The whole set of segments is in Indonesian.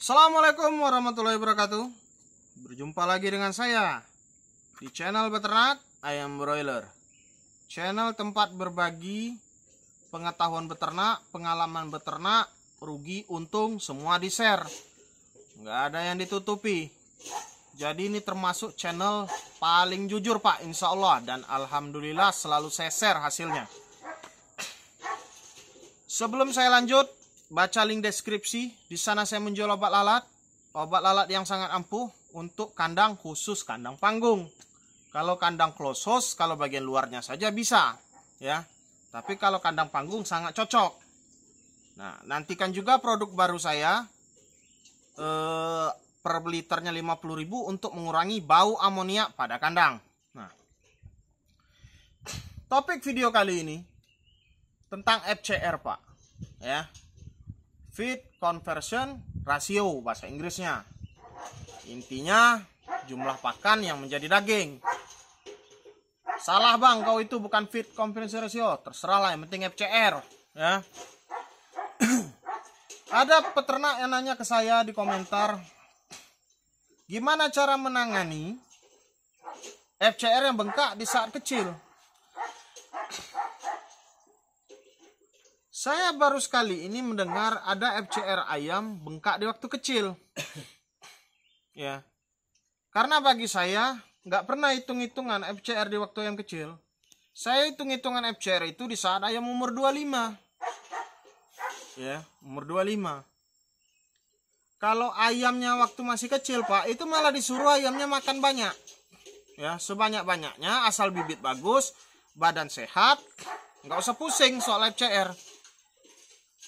Assalamualaikum warahmatullahi wabarakatuh. Berjumpa lagi dengan saya di channel Beternak Ayam Broiler. Channel tempat berbagi pengetahuan beternak, pengalaman beternak, rugi, untung, semua di share. Nggak ada yang ditutupi. Jadi ini termasuk channel paling jujur Pak, insya Allah. Dan alhamdulillah selalu saya share hasilnya. Sebelum saya lanjut, baca link deskripsi. Di sana saya menjual obat lalat yang sangat ampuh untuk kandang khusus kandang panggung. Kalau kandang close house, kalau bagian luarnya saja bisa, ya. Tapi kalau kandang panggung sangat cocok. Nah, nantikan juga produk baru saya. Per liternya 50.000 untuk mengurangi bau amonia pada kandang. Nah, topik video kali ini tentang FCR Pak, ya. Feed Conversion Ratio bahasa Inggrisnya. Intinya jumlah pakan yang menjadi daging. Salah bang, kau itu bukan Feed Conversion Ratio. Terserah lah, yang penting FCR, ya. Ada peternak yang nanya ke saya di komentar, gimana cara menangani FCR yang bengkak di saat kecil? Saya baru sekali ini mendengar ada FCR ayam bengkak di waktu kecil. Ya. Karena bagi saya nggak pernah hitung-hitungan FCR di waktu ayam kecil. Saya hitung-hitungan FCR itu di saat ayam umur 25. Ya, umur 25. Kalau ayamnya waktu masih kecil Pak, itu malah disuruh ayamnya makan banyak. Ya, sebanyak-banyaknya, asal bibit bagus, badan sehat, nggak usah pusing soal FCR.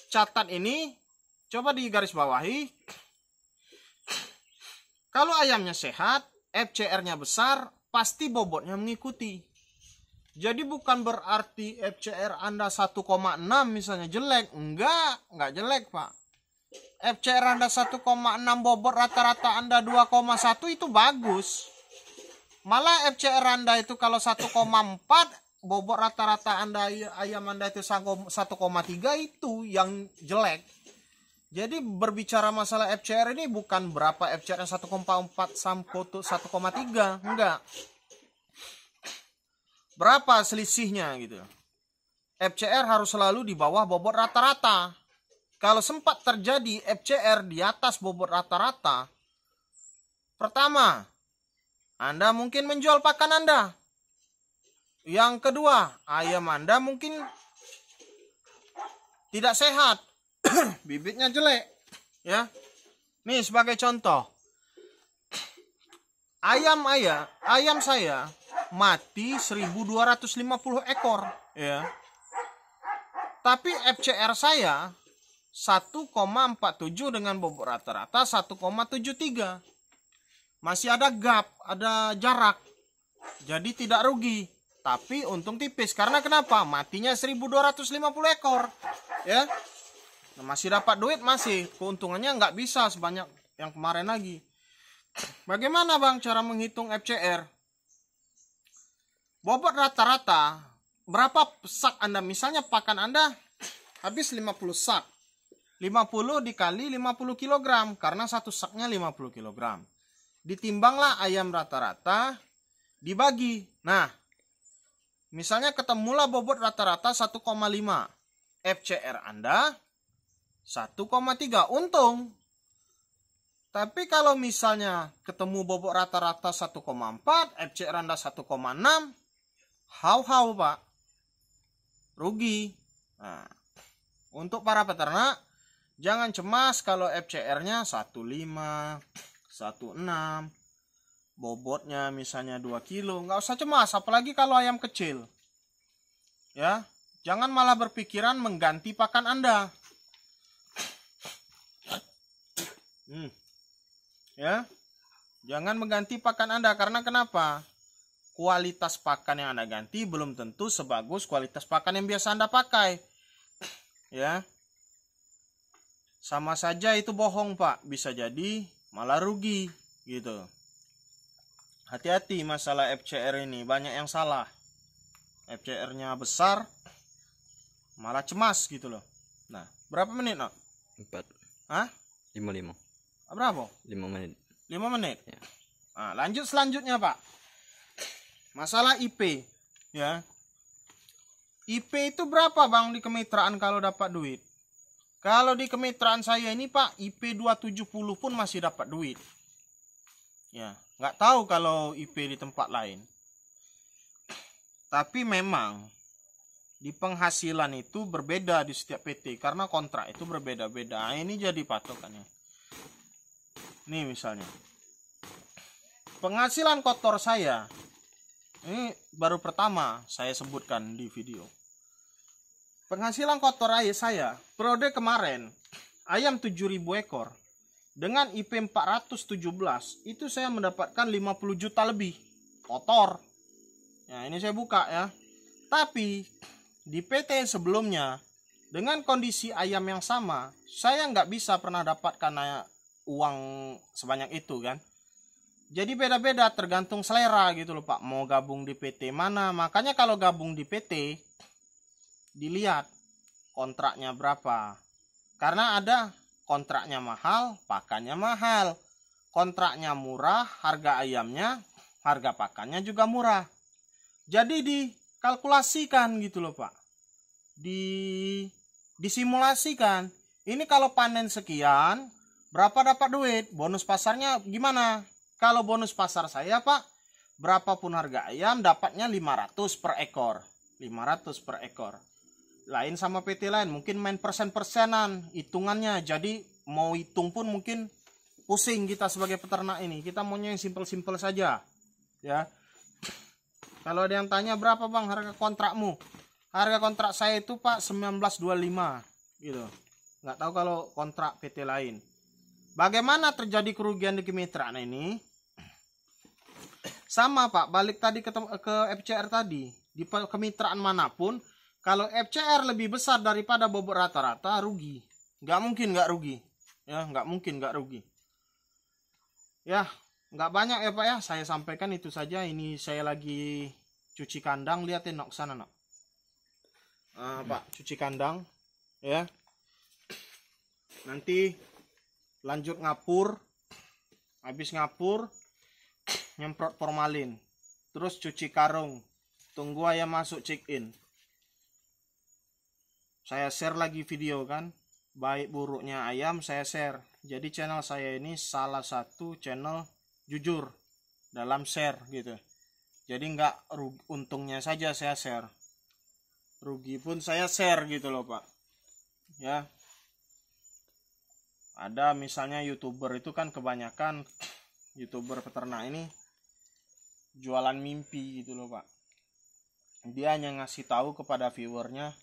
Catat ini, coba digaris bawahi. Kalau ayamnya sehat, FCR-nya besar, pasti bobotnya mengikuti. Jadi bukan berarti FCR Anda 1,6 misalnya jelek. Enggak jelek Pak. FCR Anda 1,6 bobot rata-rata Anda 2,1 itu bagus. Malah FCR Anda itu kalau 1,4 bobot rata-rata Anda ayam Anda itu 1,3 itu yang jelek. Jadi berbicara masalah FCR ini bukan berapa FCR yang 1,4 sampai 1,3, enggak. Berapa selisihnya gitu. FCR harus selalu di bawah bobot rata-rata. Kalau sempat terjadi FCR di atas bobot rata-rata, pertama, Anda mungkin menjual pakan Anda. Yang kedua, ayam Anda mungkin tidak sehat. Bibitnya jelek, ya. Nih sebagai contoh. Ayam saya mati 1250 ekor, ya. Tapi FCR saya 1,47 dengan bobot rata-rata 1,73. Masih ada gap, ada jarak. Jadi tidak rugi, tapi untung tipis. Karena kenapa? Matinya 1250 ekor, ya. Nah, masih dapat duit, masih keuntungannya nggak bisa sebanyak yang kemarin lagi. Bagaimana bang cara menghitung FCR? Bobot rata-rata berapa sak Anda? Misalnya pakan Anda habis 50 sak. 50 dikali 50 kg karena satu saknya 50 kg. Ditimbanglah ayam rata-rata dibagi. Nah, misalnya ketemulah bobot rata-rata 1,5. FCR Anda 1,3, untung. Tapi kalau misalnya ketemu bobot rata-rata 1,4, FCR Anda 1,6, hau Pak, rugi. Nah, untuk para peternak, jangan cemas kalau FCR-nya 1,5, 1,6, bobotnya misalnya 2 kilo. Nggak usah cemas, apalagi kalau ayam kecil. Ya, jangan malah berpikiran mengganti pakan Anda. Ya, jangan mengganti pakan Anda. Karena kenapa? Kualitas pakan yang Anda ganti belum tentu sebagus kualitas pakan yang biasa Anda pakai. Ya, sama saja itu bohong Pak. Bisa jadi malah rugi gitu. Hati-hati masalah FCR ini, banyak yang salah. FCR-nya besar malah cemas gitu loh. Nah, berapa menit, Nok? 4. Hah? 55. Berapa? 5 menit. 5 menit. Ya. Nah, lanjut selanjutnya, Pak. Masalah IP, ya. IP itu berapa, Bang, di kemitraan kalau dapat duit? Kalau di kemitraan saya ini, Pak, IP 270 pun masih dapat duit. Ya, nggak tahu kalau IP di tempat lain. Tapi memang di penghasilan itu berbeda di setiap PT karena kontrak itu berbeda-beda. Nah, ini jadi patokannya. Nih misalnya, penghasilan kotor saya ini baru pertama saya sebutkan di video. Penghasilan kotor saya periode kemarin ayam 7.000 ekor dengan IP 417 itu saya mendapatkan 50 juta lebih kotor. Nah, ini saya buka ya. Tapi di PT sebelumnya dengan kondisi ayam yang sama saya nggak bisa pernah dapatkan uang sebanyak itu kan. Jadi beda-beda tergantung selera gitu loh Pak, mau gabung di PT mana. Makanya kalau gabung di PT dilihat kontraknya berapa, karena ada kontraknya mahal, pakannya mahal. Kontraknya murah, harga ayamnya, harga pakannya juga murah. Jadi dikalkulasikan gitu loh Pak, disimulasikan. Ini kalau panen sekian berapa dapat duit, bonus pasarnya gimana. Kalau bonus pasar saya Pak, berapapun harga ayam dapatnya 500 per ekor. 500 per ekor. Lain sama PT lain, mungkin main persen-persenan hitungannya. Jadi mau hitung pun mungkin pusing kita sebagai peternak ini. Kita maunya yang simpel-simpel saja. Ya. Kalau ada yang tanya berapa Bang harga kontrakmu? Harga kontrak saya itu Pak 1925 gitu. Nggak tahu kalau kontrak PT lain. Bagaimana terjadi kerugian di kemitraan ini? Sama Pak, balik tadi ke FCR tadi. Di kemitraan manapun, kalau FCR lebih besar daripada bobot rata-rata, rugi. Nggak mungkin nggak rugi. Ya, nggak mungkin nggak rugi. Ya, nggak banyak ya Pak ya. Saya sampaikan itu saja. Ini saya lagi cuci kandang. Lihatin nok sana nok. Pak, cuci kandang. Ya. Nanti lanjut ngapur, habis ngapur nyemprot formalin, terus cuci karung, tunggu ayam masuk check in. Saya share lagi video kan, baik buruknya ayam saya share. Jadi channel saya ini salah satu channel jujur dalam share gitu. Jadi nggak untungnya saja saya share, rugi pun saya share gitu loh Pak. Ya. Ada misalnya YouTuber itu kan kebanyakan YouTuber peternak ini jualan mimpi gitu loh Pak. Dia hanya ngasih tahu kepada viewernya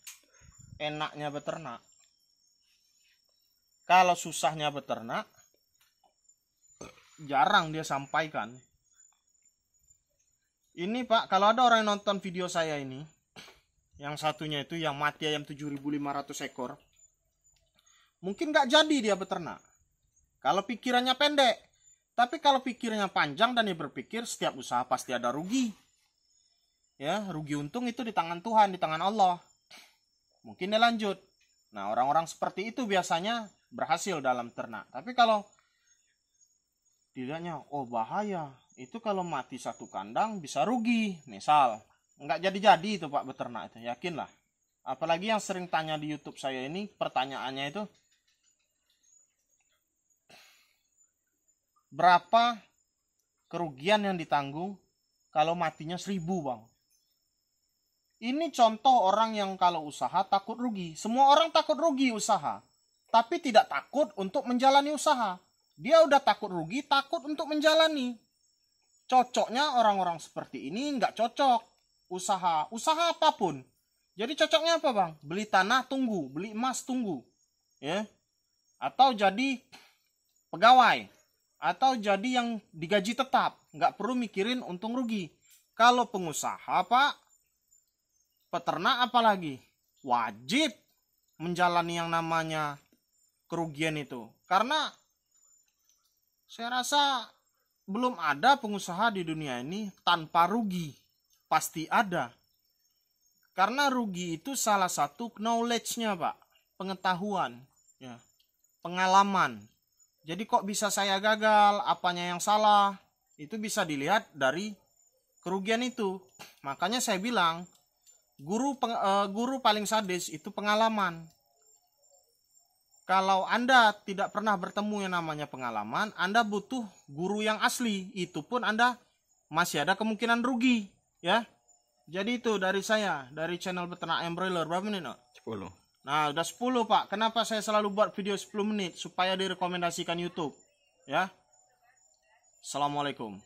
enaknya beternak. Kalau susahnya beternak jarang dia sampaikan. Ini Pak, kalau ada orang yang nonton video saya ini, yang satunya itu yang mati ayam 7.500 ekor, mungkin nggak jadi dia beternak kalau pikirannya pendek. Tapi kalau pikirannya panjang dan dia berpikir setiap usaha pasti ada rugi. Ya, rugi untung itu di tangan Tuhan, di tangan Allah. Mungkin dia lanjut. Nah, orang-orang seperti itu biasanya berhasil dalam ternak. Tapi kalau dilihatnya, oh bahaya, itu kalau mati satu kandang bisa rugi. Misal, nggak jadi-jadi itu Pak beternak itu, yakinlah. Apalagi yang sering tanya di YouTube saya ini, pertanyaannya itu, berapa kerugian yang ditanggung kalau matinya 1.000 Bang? Ini contoh orang yang kalau usaha takut rugi. Semua orang takut rugi usaha, tapi tidak takut untuk menjalani usaha. Dia udah takut rugi, takut untuk menjalani. Cocoknya orang-orang seperti ini nggak cocok usaha apapun. Jadi cocoknya apa Bang? Beli tanah tunggu, beli emas tunggu, ya. Atau jadi pegawai, atau jadi yang digaji tetap, nggak perlu mikirin untung rugi. Kalau pengusaha Pak, peternak apalagi, wajib menjalani yang namanya kerugian itu. Karena saya rasa belum ada pengusaha di dunia ini tanpa rugi. Pasti ada. Karena rugi itu salah satu knowledge-nya Pak, pengetahuan, ya, pengalaman. Jadi kok bisa saya gagal, apanya yang salah, itu bisa dilihat dari kerugian itu. Makanya saya bilang, guru paling sadis itu pengalaman. Kalau Anda tidak pernah bertemu yang namanya pengalaman, Anda butuh guru yang asli. Itu pun Anda masih ada kemungkinan rugi, ya. Jadi itu dari saya, dari channel Beternak Ayam Broiler. Berapa menit, no? 10. Nah, udah 10, Pak. Kenapa saya selalu buat video 10 menit? Supaya direkomendasikan YouTube, ya. Assalamualaikum.